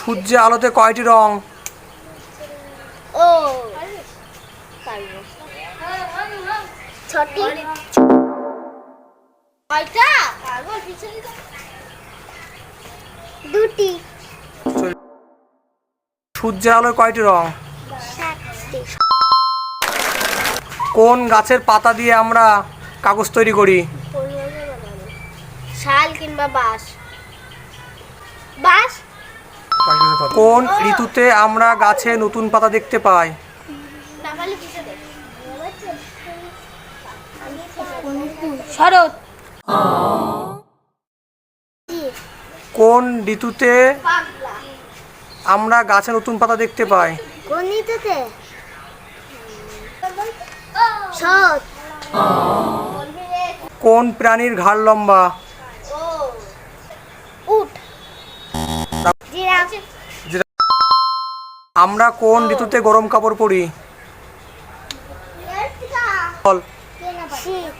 সূর্যের আলোতে কয়টি রং? ও ছটি। দুটি। সূর্যের আলোয় কয়টি রং? সাতটি। কোন গাছের পাতা দিয়ে আমরা কাগজ তৈরি করি? শাল কিংবা বাঁশ। বাঁশ। কোন ঋতুতে আমরা গাছে নতুন পাতা দেখতে পাই? শরৎ। কোন ঋতুতে আমরা গাছে নতুন পাতা দেখতে পাই? কোন ঋতুতে? শরৎ। কোন প্রাণীর ঘাড় লম্বা? উট। জিরাফ। আমরা কোন ঋতুতে গরম কাপড় পরি? বল। শীত।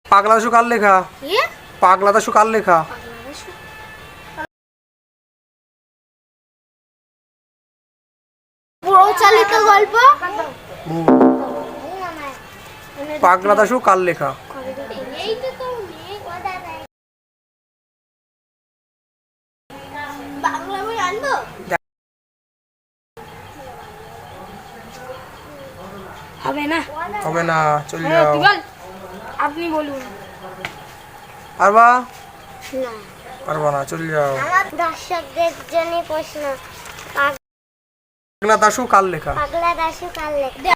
পাগলা দাশু কার লেখা? পাগলা দাশু কার লেখা? প্রচলিত গল্প। পাগলা দাশু কার লেখা? বাংলা বই আনবো? হবে না। হবে না, চল যাও। আপনি বলুন। পারবা? না। পারবা না, চল যাও। আমার দর্শকদের জন্য প্রশ্ন, পাগলা দাশু কার লেখা? পাগলা দাশু কার লেখা?